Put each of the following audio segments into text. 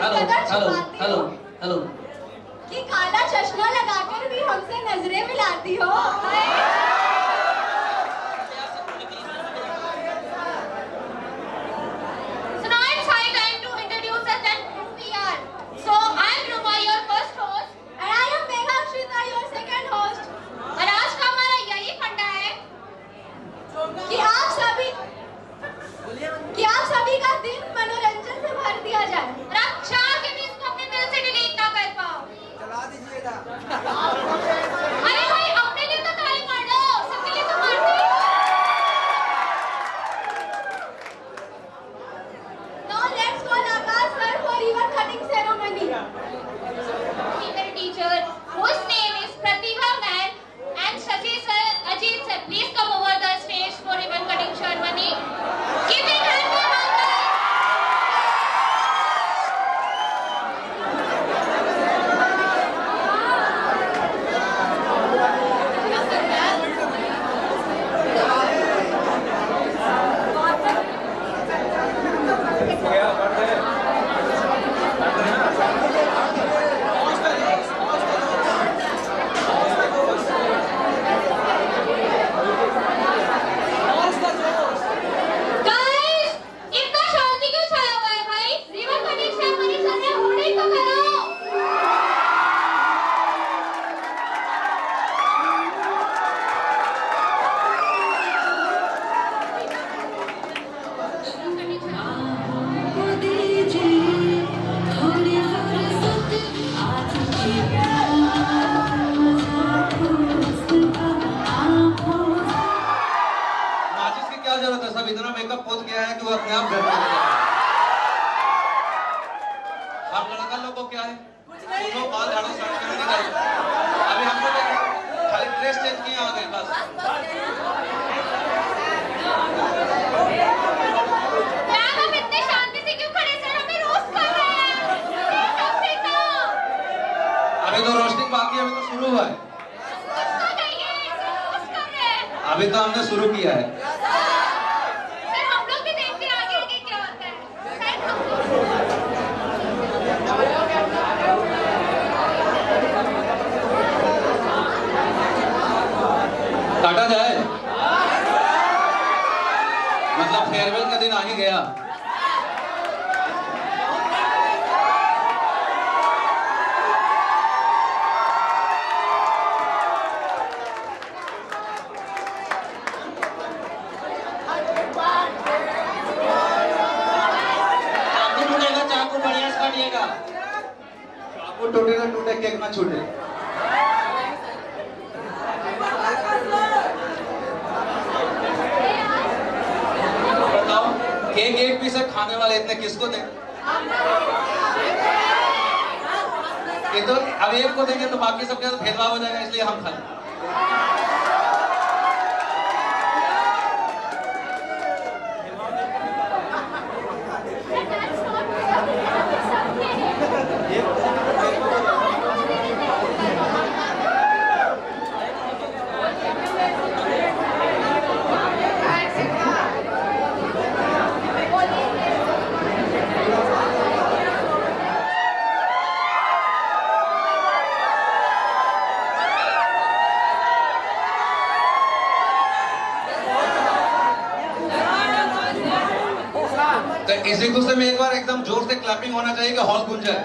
Hello hello hello hello कि काला चश्मा लगाकर भी हमसे नजरें मिलाती हो। So now it's high time to introduce us and who we are. So I'm Ruma, your first host. And I am Megha Akshita, your second host. और आज का हमारा यही फंडा है कि आप सभी का दिन मनोरंजन से भर दिया जाए और आप चाह के भी इसको अपने दिल से डिलीट ना कर पाओ। चला दीजिएगा। अरे भाई अपने लिए तो ताली मार दो, सबके लिए तो मारते ही हो। Now let's call Akash sir for ribbon cutting ceremony. Teacher, whose name is Pratibha ma'am and Shashi sir, Ajit sir, please come over the stage for ribbon cutting ceremony. Give it hand for Akash. Guys, इतना शांति क्यों छाया हुआ है भाई? Ribbon cutting ceremony चल रहा है, holding तो करो। माचिस की क्या जरूरत है? सब इतना मेकअप पोत गया है कि वो अपने आप घर में चले जाए। हम लड़का लोग को क्या है? दोनों बाल झाड़ो स्टार्ट करने निकाल। अभी हमको खाली ड्रेस चेंज किए आ गए बस। मैम हम इतने शांति से क्यों खड़े सर? हमें रोस्ट कर रहे हैं। सबसे तो अभी तो रोस्टिंग बाकी है, अभी तो शुरू हुआ है। कुछ तो कहिए, इसे रोस्ट कर रहे हैं। अभी तो हमने शुरू किया है। सर हम लोग भी देखते हैं आगे आगे क्या होता है। सर हम काटा जाए मतलब फेयरवेल का दिन आ ही गया। चाकू टूटेगा, चाकू बढ़िया से काटिएगा। चाकू टूटे ना टूटे, केक ना छूटे। बताओ केक एक पीस है, खाने वाले इतने किसको दें? ये तो अब एक को देंगे तो बाकी सबके साथ भेदभाव हो जाएगा, इसलिए हम खाएं। तो इसी गुस्से में एक बार एकदम जोर से क्लैपिंग होना चाहिए कि हॉल गूंज जाए।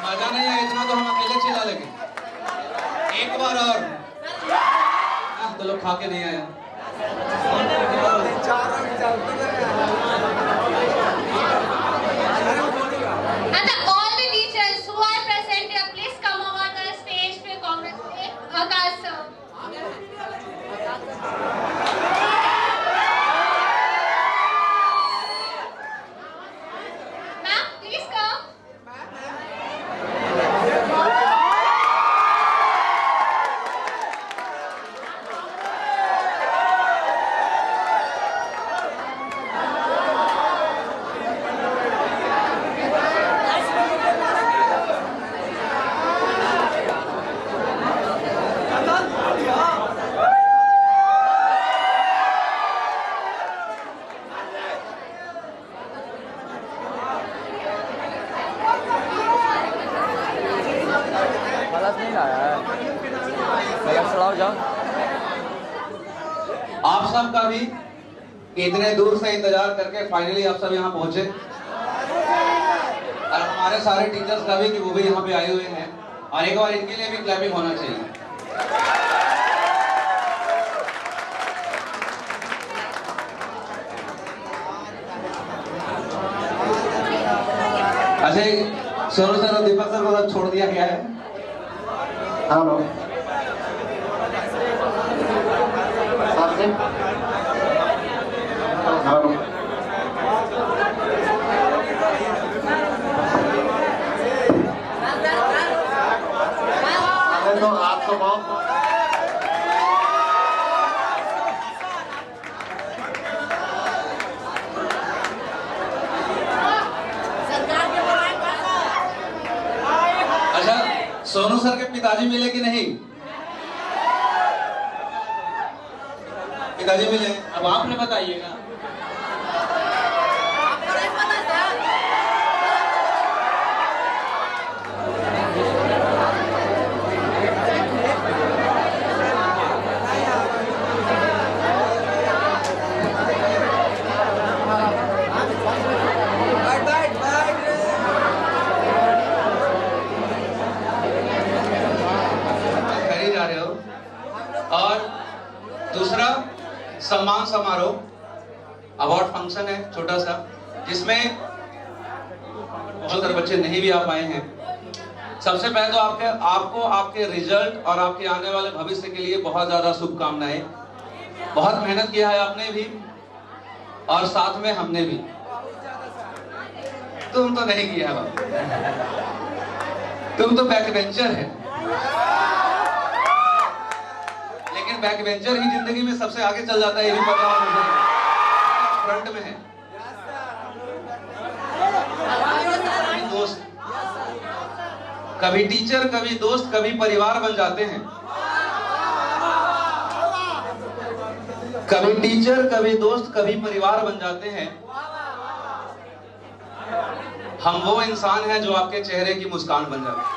मजा नहीं है इतना तो हम अकेले चिल्ला लेंगे। एक बार और। तो लोग खा के नहीं आए। And all the teachers who are present here, please come over the stage to congratulate Akash sir. Ma'am, please come. आप सब का भी इतने दूर से इंतजार करके फाइनली आप सब यहाँ पहुंचे, और हमारे सारे टीचर्स का भी कि वो भी यहाँ पे आए हुए हैं, और एक बार इनके लिए भी क्लैपिंग होना चाहिए। अच्छा, सोनू सर और दीपक सर को सब छोड़ दिया गया है। हाँ नो साथ से हाँ नो तो आपको बहुत अच्छा, सोनू सर के पिताजी मिले कि नहीं? पिताजी मिले? अब आपने बताइएगा। घर ही जा रहे हो। और दूसरा सम्मान समारोह, अवार्ड फंक्शन है छोटा सा, जिसमें बहुत सारे बच्चे नहीं भी आ पाए हैं। सबसे पहले तो आपको आपके रिजल्ट और आपके आने वाले भविष्य के लिए बहुत ज्यादा शुभकामनाएं। बहुत मेहनत किया है आपने भी, और साथ में हमने भी। तुम तो नहीं किया बाबू, तुम तो बैक बेंचर है, लेकिन बैक बेंचर ही जिंदगी में सबसे आगे चल जाता है, ये भी पता है मुझे। फ्रंट में है दोस्त, कभी टीचर, कभी दोस्त, कभी परिवार बन जाते हैं। कभी टीचर, कभी दोस्त, कभी परिवार बन जाते हैं। हम वो इंसान हैं जो आपके चेहरे की मुस्कान बन जाते हैं।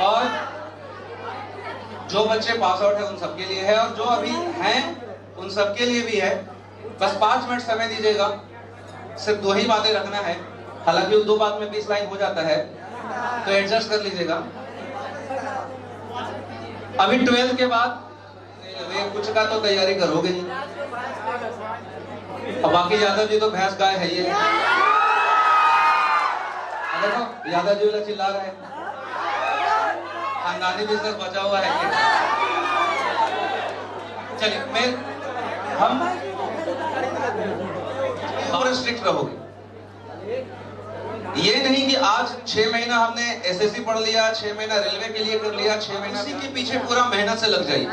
और जो बच्चे पास आउट है उन सबके लिए है, और जो अभी हैं उन सबके लिए भी है। बस 5 मिनट समय दीजिएगा, सिर्फ 2 ही बातें रखना है। हालांकि उस 2 बात में 20 लाइन हो जाता है, तो एडजस्ट कर लीजिएगा। अभी 12th के बाद कुछ का तो तैयारी करोगे ही, और बाकी यादव जी तो भैंस गाय है। ये देखो यादव जी वाला चिल्ला रहा है, खानदानी बिजनेस बचा हुआ है। चलिए हम और स्ट्रिक्ट रहोगे। ये नहीं कि आज 6 महीना हमने एसएससी पढ़ लिया, 6 महीना रेलवे के लिए कर लिया, 6 महीना इसी के पीछे पूरा मेहनत से लग जाइए।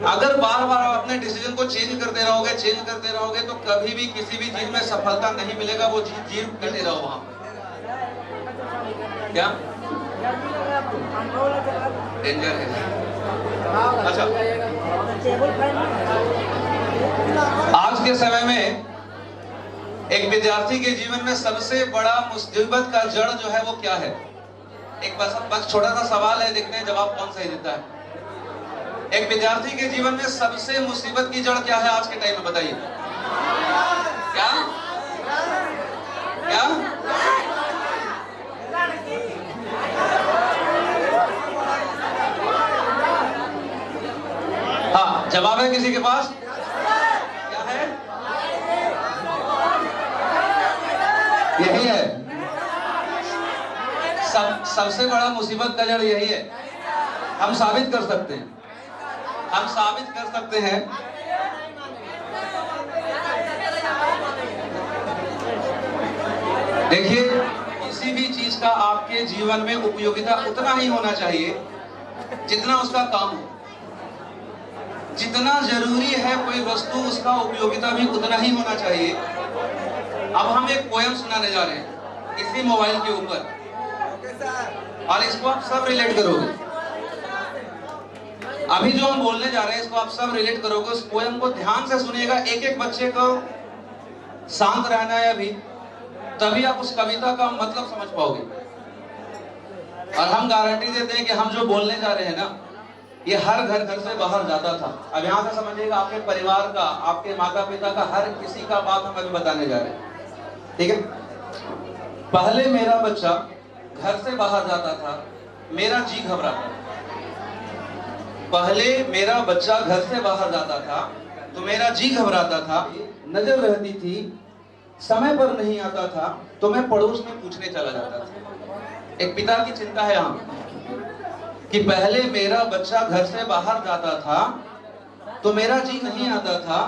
अगर बार बार आप अपने डिसीजन को चेंज करते रहोगे तो कभी भी किसी भी चीज में सफलता नहीं मिलेगा। वो चीज जीव करते रहो वहां पर। क्या डेंजर है। अच्छा, आज के समय में एक विद्यार्थी के जीवन में सबसे बड़ा मुसीबत का जड़ जो है वो क्या है? एक बस छोटा सा सवाल है, देखते हैं जवाब कौन सही देता है। एक विद्यार्थी के जीवन में सबसे मुसीबत की जड़ क्या है आज के टाइम में? बताइए। क्या क्या? हाँ, जवाब है किसी के पास? क्या है? यही है। सबसे बड़ा मुसीबत का जड़ यही है। हम साबित कर सकते हैं, देखिए, किसी भी चीज का आपके जीवन में उपयोगिता उतना ही होना चाहिए जितना उसका काम हो। जितना जरूरी है कोई वस्तु, उसका उपयोगिता भी उतना ही होना चाहिए। अब हम एक पोयम सुनाने जा रहे हैं इसी मोबाइल के ऊपर, और इसको आप सब रिलेट करोगे। अभी जो हम बोलने जा रहे हैं इसको आप सब रिलेट करोगे। उस पोयम को ध्यान से सुनिएगा। एक एक बच्चे को शांत रहना है अभी, तभी आप उस कविता का मतलब समझ पाओगे। और हम गारंटी देते हैं कि हम जो बोलने जा रहे हैं ना, ये हर घर से बाहर जाता था। अब यहाँ से समझिएगा, आपके परिवार का, आपके माता पिता का, हर किसी का बात हम अभी बताने जा रहे हैं, ठीक है। पहले मेरा बच्चा घर से बाहर जाता था, मेरा जी घबराता था। पहले मेरा बच्चा घर से बाहर जाता था तो मेरा जी घबराता था, नजर रहती थी, समय पर नहीं आता था तो मैं पड़ोस में पूछने चला जाता था। एक पिता की चिंता है यहाँ कि पहले मेरा बच्चा घर से बाहर जाता था तो मेरा जी नहीं आता था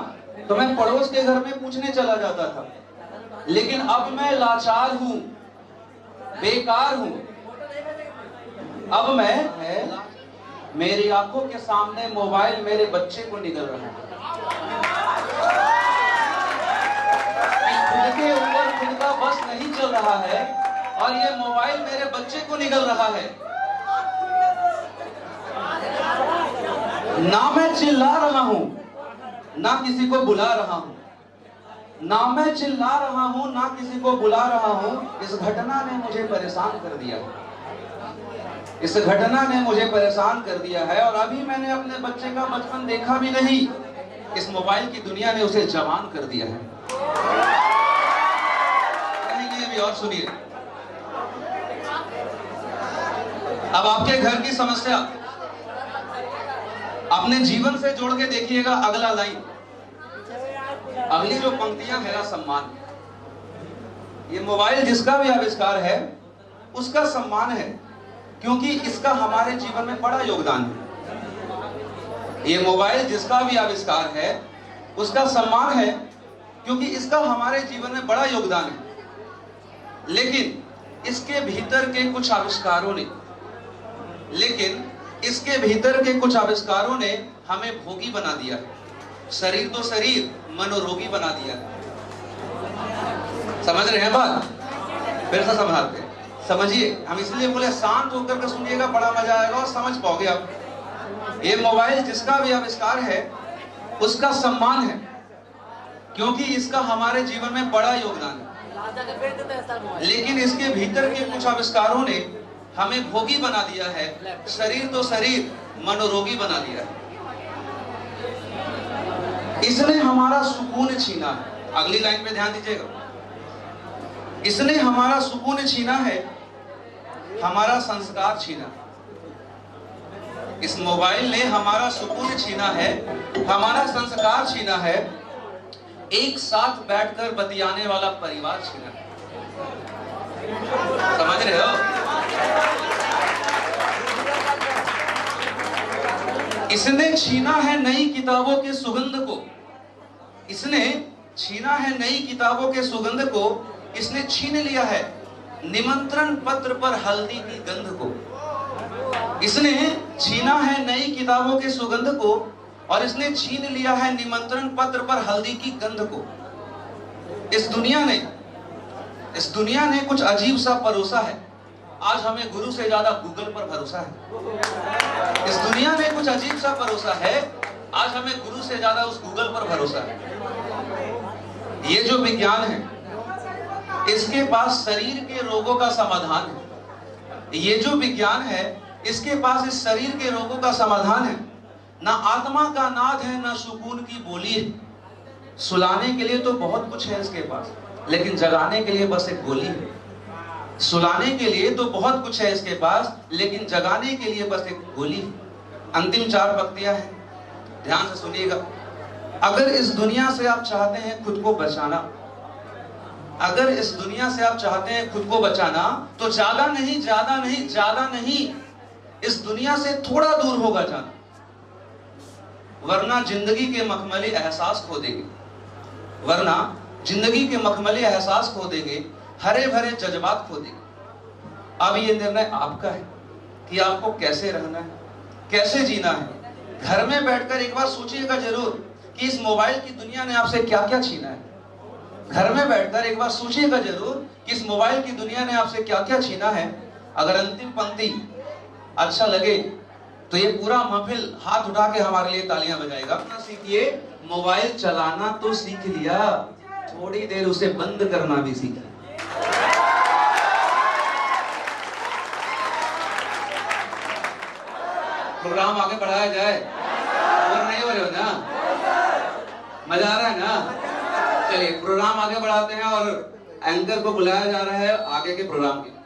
तो मैं पड़ोस के घर में पूछने चला जाता था। लेकिन अब मैं लाचार हूं, बेकार हूं। अब मैं मेरी आंखों के सामने मोबाइल मेरे बच्चे को निगल रहा है। खुद के ऊपर खुद का बस नहीं चल रहा है और ये मोबाइल मेरे बच्चे को निगल रहा है। ना मैं चिल्ला रहा हूं, ना किसी को बुला रहा हूं, ना मैं चिल्ला रहा हूं, ना किसी को बुला रहा हूं। इस घटना ने मुझे परेशान कर दिया है, इस घटना ने मुझे परेशान कर दिया है। और अभी मैंने अपने बच्चे का बचपन देखा भी नहीं, इस मोबाइल की दुनिया ने उसे जवान कर दिया है। ये भी और सुनिए, अब आपके घर की समस्या अपने जीवन से जोड़ के देखिएगा। अगला लाइन, अगली जो पंक्तियां, मेरा सम्मान। ये मोबाइल जिसका भी आविष्कार है उसका सम्मान है, क्योंकि इसका हमारे जीवन में बड़ा योगदान है। ये मोबाइल जिसका भी आविष्कार है उसका सम्मान है, क्योंकि इसका हमारे जीवन में बड़ा योगदान है। लेकिन इसके भीतर के कुछ आविष्कारों ने हमें भोगी बना दिया है। शरीर तो शरीर, मनोरोगी बना दिया है। समझ रहे हैं बात? फिर से समझाते हैं, समझिए। हम इसलिए बोले शांत होकर के सुनिएगा, बड़ा मजा आएगा और समझ पाओगे आप। ये मोबाइल जिसका भी आविष्कार है उसका सम्मान है, क्योंकि इसका हमारे जीवन में बड़ा योगदान है। लेकिन इसके भीतर के कुछ आविष्कारों ने हमें भोगी बना दिया है। शरीर तो शरीर, मनोरोगी बना दिया है। इसने हमारा सुकून छीना है। अगली लाइन पे ध्यान दीजिएगा, इसने हमारा सुकून छीना है, हमारा संस्कार छीना। इस मोबाइल ने हमारा सुकून छीना है, हमारा संस्कार छीना है, एक साथ बैठकर बतियाने वाला परिवार छीना। समझ रहे हो? इसने छीना है नई किताबों के सुगंध को, इसने छीना है नई किताबों के सुगंध को, इसने छीन लिया है निमंत्रण पत्र पर हल्दी की गंध को। इसने छीना है नई किताबों के सुगंध को और इसने छीन लिया है निमंत्रण पत्र पर हल्दी की गंध को। इस दुनिया ने कुछ अजीब सा परोसा है। आज हमें गुरु से ज्यादा गूगल पर भरोसा है। इस दुनिया ने कुछ अजीब सा परोसा है, आज हमें गुरु से ज्यादा उस गूगल पर भरोसा है। ये जो विज्ञान है, इसके पास शरीर के रोगों का समाधान है। ये जो विज्ञान है, इसके पास इस शरीर के रोगों का समाधान है। ना आत्मा का नाद है, ना सुकून की बोली है। सुलाने के लिए तो बहुत कुछ है इसके पास, लेकिन जगाने के लिए बस एक गोली है। सुलाने के लिए तो बहुत कुछ है इसके पास, लेकिन जगाने के लिए बस एक गोली है। अंतिम 4 पंक्तियां हैं, ध्यान से सुनिएगा। अगर इस दुनिया से आप चाहते हैं खुद को बचाना, अगर इस दुनिया से आप चाहते हैं खुद को बचाना, तो ज्यादा नहीं इस दुनिया से थोड़ा दूर होगा जाना, वरना जिंदगी के मखमली एहसास खो देंगे, वरना जिंदगी के मखमली एहसास खो देंगे, हरे भरे जज्बात खो देंगे। अब ये निर्णय आपका है कि आपको कैसे रहना है, कैसे जीना है। घर में बैठकर एक बार सोचिएगा जरूर कि इस मोबाइल की दुनिया ने आपसे क्या क्या छीना है। घर में बैठकर एक बार सोचिएगा जरूर कि इस मोबाइल की दुनिया ने आपसे क्या क्या छीना है। अगर अंतिम पंक्ति अच्छा लगे तो ये पूरा महफिल हाथ उठा के हमारे लिए तालियां बजाएगा। सीखिए, मोबाइल चलाना तो सीख लिया, थोड़ी देर उसे बंद करना भी सीखा। प्रोग्राम आगे बढ़ाया जाए। और नहीं हो रहे हो ना? मजा आ रहा है ना? चलिए प्रोग्राम आगे बढ़ाते हैं और एंकर को बुलाया जा रहा है आगे के प्रोग्राम के।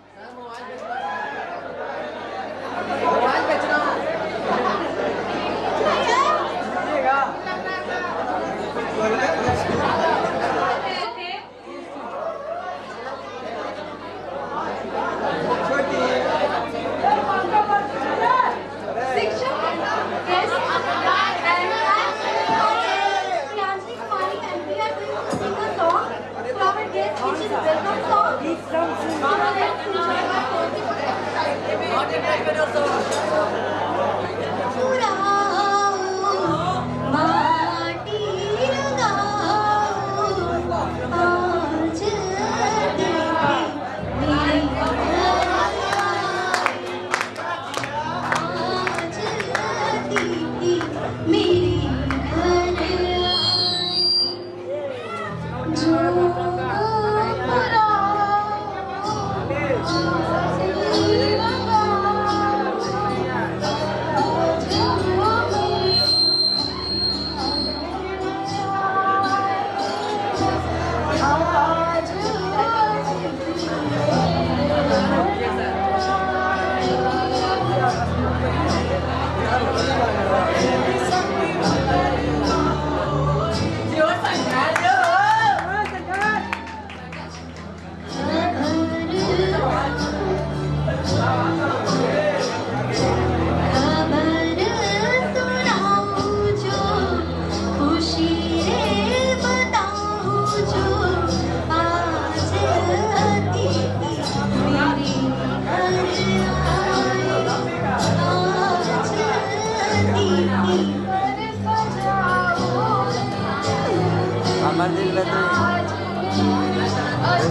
मंदिर में तो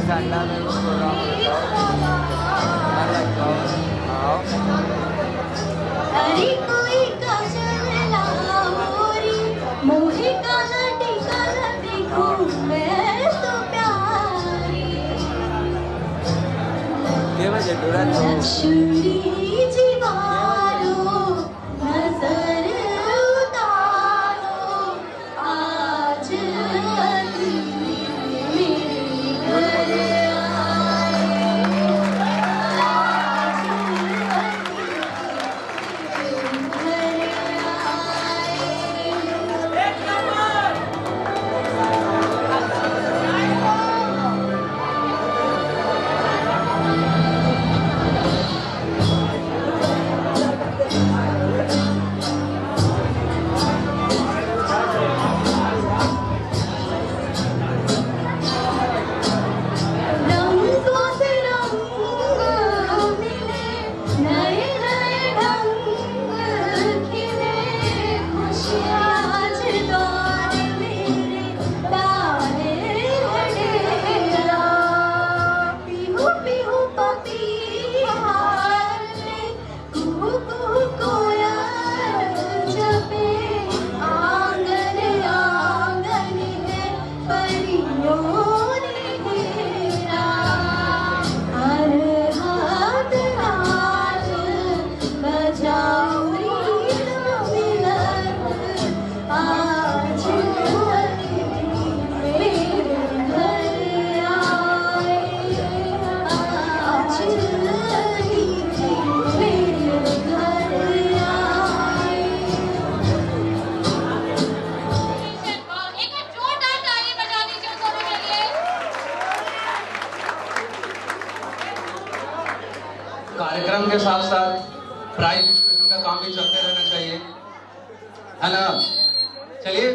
ठंडा में प्रोग्राम आओ। अरे कोई काजल लाओ रे मोहे काला टीका न देखूं मैं तो प्यारी के बजे डोरा तो लक्ष्मी जीवारो नजर उतारो आज कार्यक्रम के साथ साथ प्राइज डिस्ट्रीब्यूशन का काम भी चलते रहना चाहिए, है ना? चलिए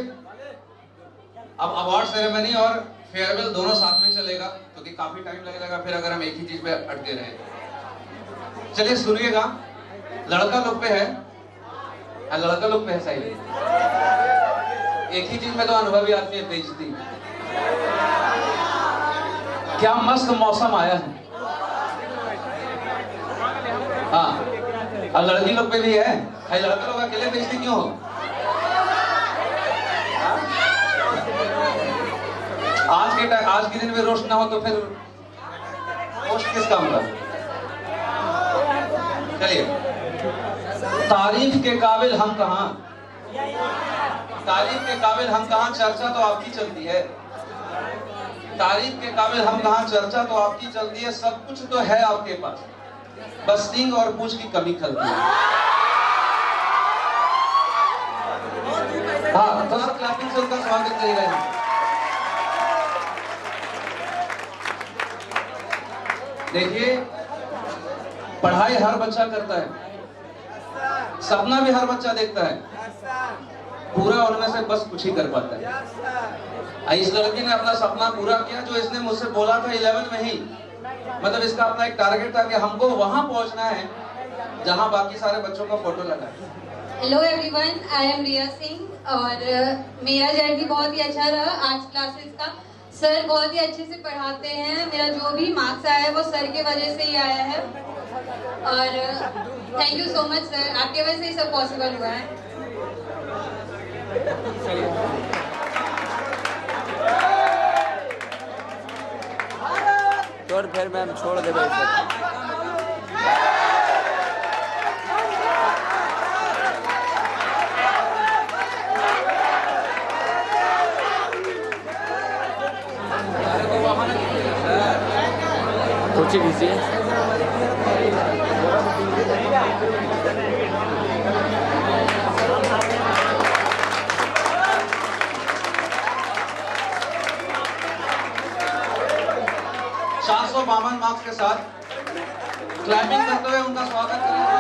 अब अवार्ड सेरेमनी और फेयरवेल दोनों साथ में चलेगा क्योंकि काफी टाइम लग जाएगा फिर अगर हम एक ही चीज पे अटके रहे। चलिए सुनिएगा, लड़का लोग पे है, लड़का लोग पे है सही। एक ही चीज में तो अनुभवी आदमी है, बेइज्जती। क्या मस्त मौसम आया है। हाँ, और लड़की लोग पे भी है। भाई लड़के लोग अकेले बेइज्जती क्यों हो? आज के दिन में रोस्ट ना हो तो फिर रोस्ट किस काम का? चलिए, तारीफ तारीफ के काबिल हम कहाँ, तारीफ के काबिल हम कहाँ, चर्चा तो आपकी चलती है। तारीफ के काबिल हम कहाँ, चर्चा तो आपकी चलती है। सब कुछ तो है आपके पास, बस सींग और पूंछ की कमी खलती है। हाँ, तो सब क्लैपिंग से उनका स्वागत करेगा। देखिए, पढ़ाई हर बच्चा करता है, सपना भी हर बच्चा देखता है, पूरा उनमें से बस कुछ ही कर पाता है। इस लड़की ने अपना सपना पूरा किया, जो इसने मुझसे बोला था 11 में ही। मतलब इसका अपना एक टारगेट था कि हमको वहां पहुंचना है जहां बाकी सारे बच्चों का फोटो लगा है। हेलो एवरीवन, आई एम रिया सिंह और मेरा जर्नी बहुत ही अच्छा रहा आर्ट्स क्लासेस का। सर बहुत ही अच्छे से पढ़ाते हैं, मेरा जो भी मार्क्स आया है वो सर के वजह से ही आया है और thank you so much sir, आपके वजह से ही सब पॉसिबल हुआ है। छोड़ फिर मैम, छोड़ दे भाई। कुछ ही किसी 452 मार्क्स के साथ क्लैपिंग करते हुए उनका स्वागत करेंगे।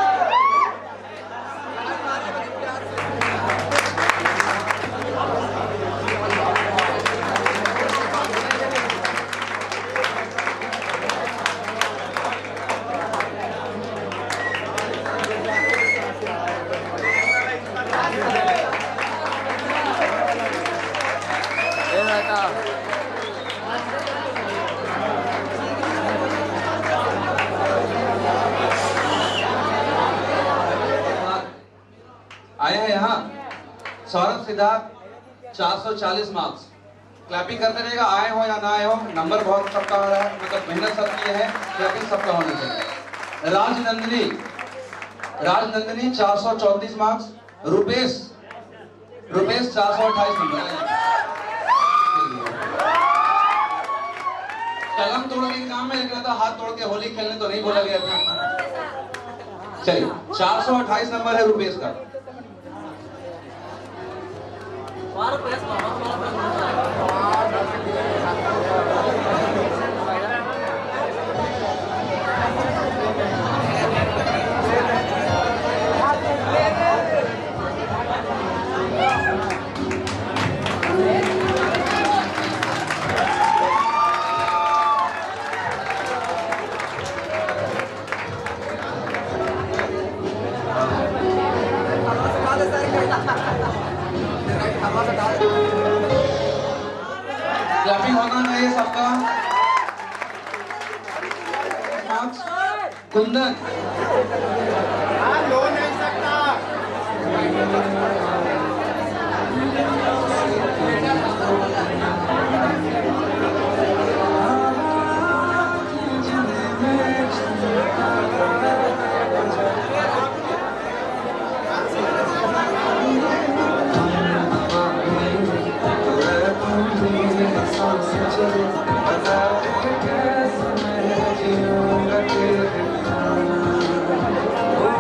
आए हैं यहाँ सौरभ सिद्धार्थ 440 मार्क्स। क्लैपिंग करते रहेगा, आए हो या ना आए हो, नंबर बहुत सबका आ रहा है, मतलब मेहनत सब की है, क्लैपिंग सबका होना चाहिए। राजनंदिनी 434 मार्क्स। रुपेश 428 नंबर। कलम तोड़ के काम में लिखना था, हाथ तोड़ के होली खेलने तो नहीं बोला गया था। चलिए 428 नंबर है रुपेश का। क्लैपिंग होना चाहिए सबका। कुंदन लो नहीं सकता। ओ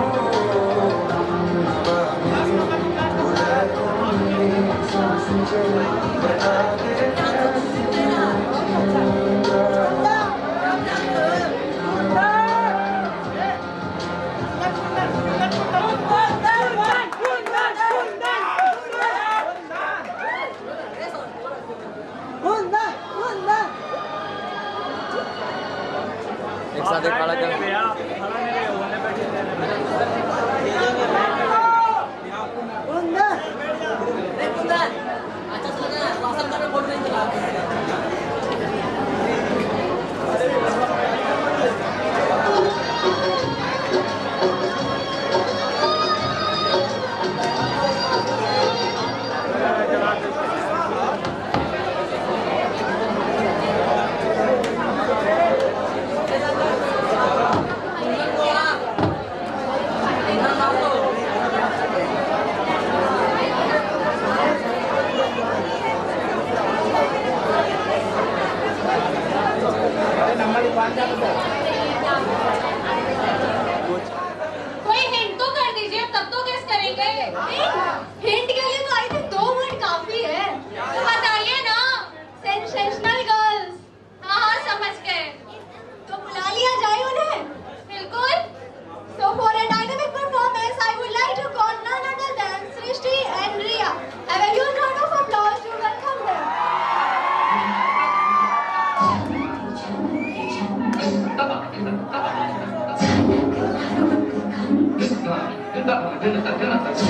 Oh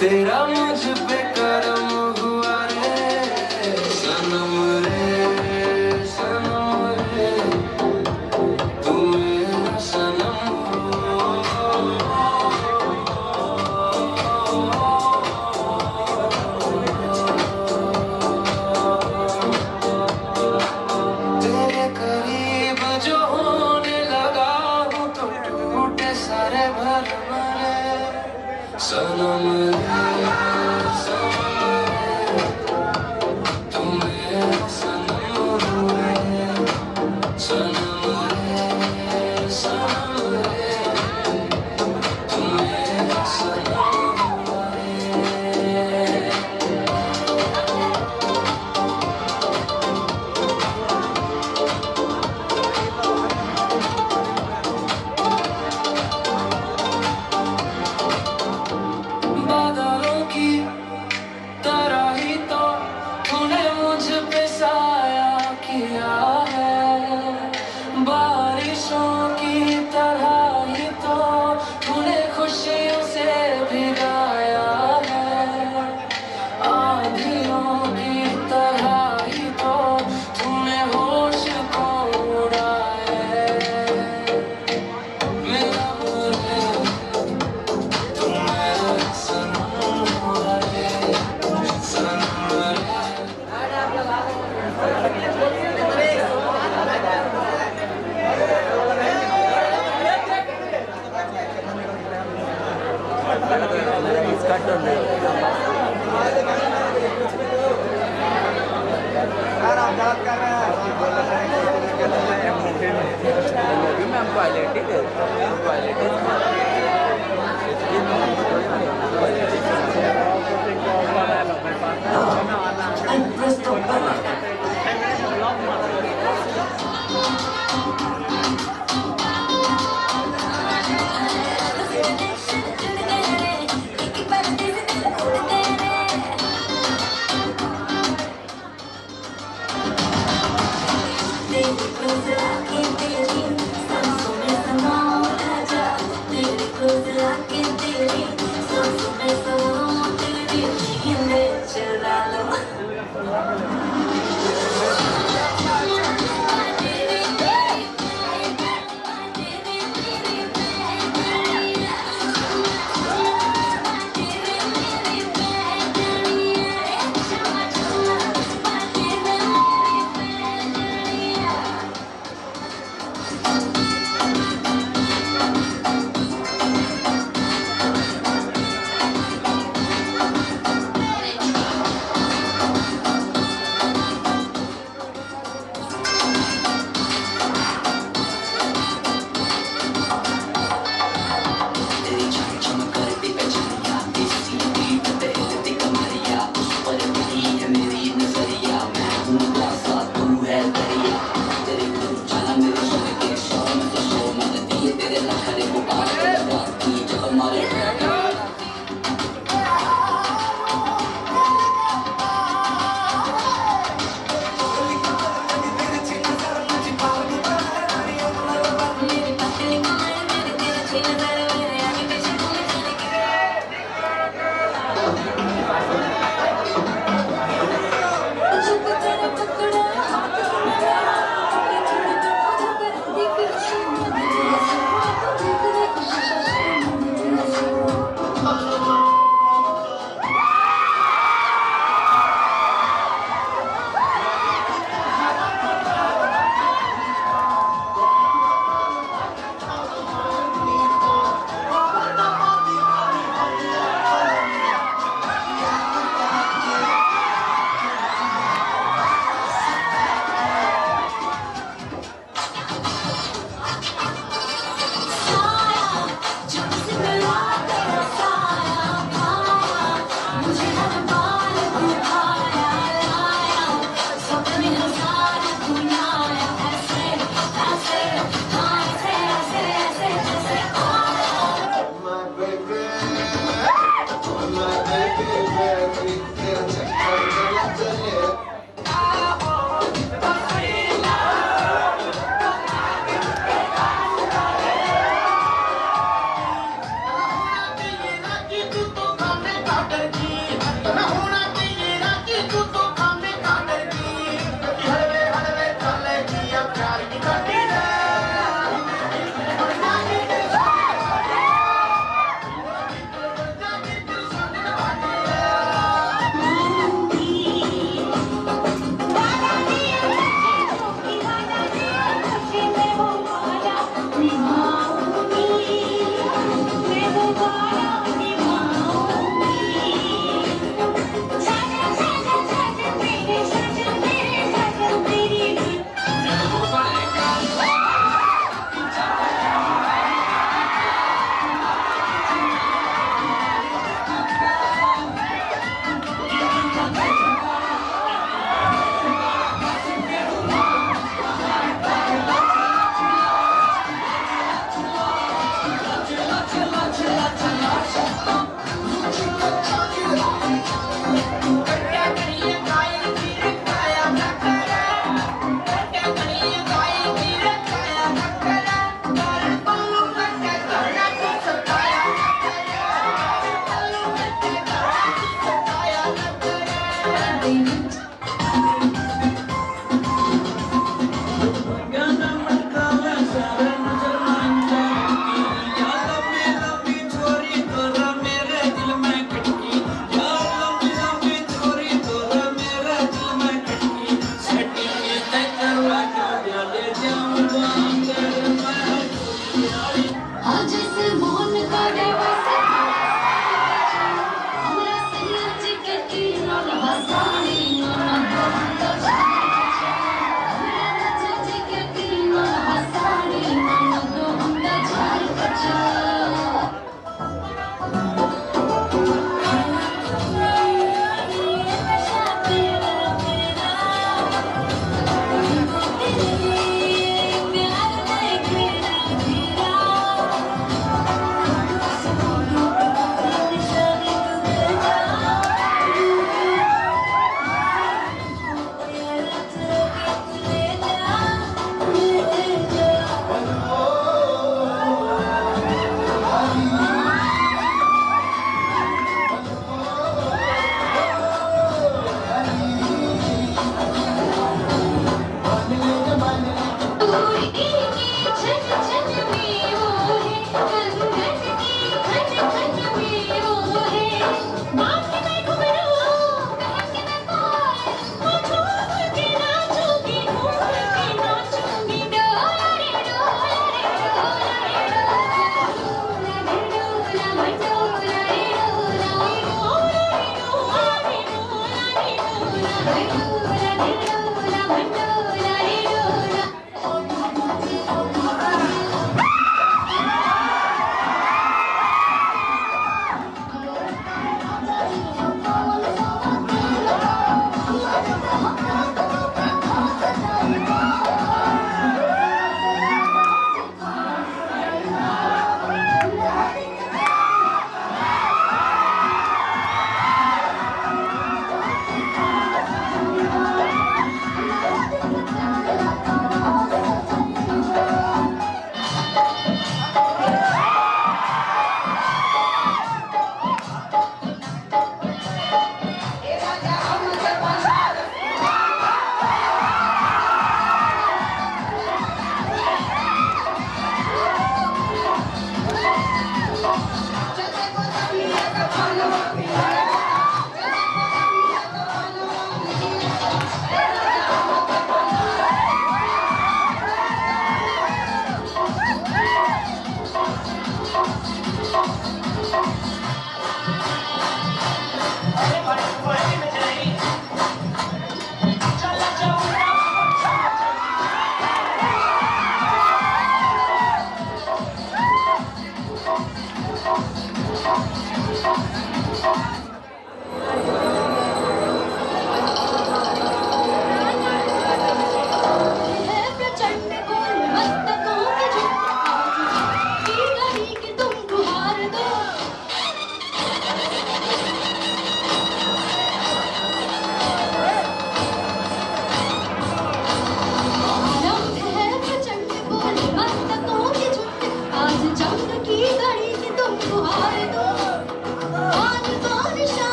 तेरा मुझ पे करम हुआ रे सनम रे तू मेरा सनम तेरे करीब जो हूँ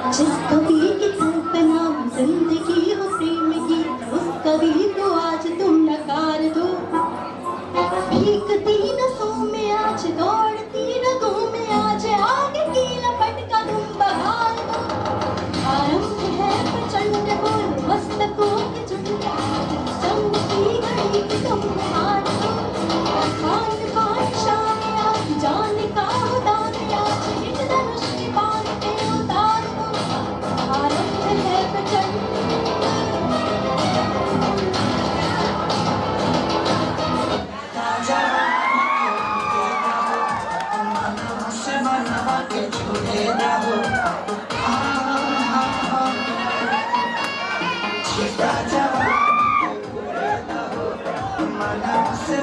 जिस कवि की कल्पना में जिंदगी हो प्रेम गीत, उस कवि को आज तुम नकार दो। भीगती नसों में आज, दौड़ती रगों में आज, आगे की लपट का तुम बहार दो। आरंभ है प्रचंड बोल, मस्तकों के झुंड आज, संग की घड़ी की तुम हार दो। पान पान शाम आज, जान का हो दान आज, हिट धनुष के बाण पे उतार दो। आरंभ है प्रचंड से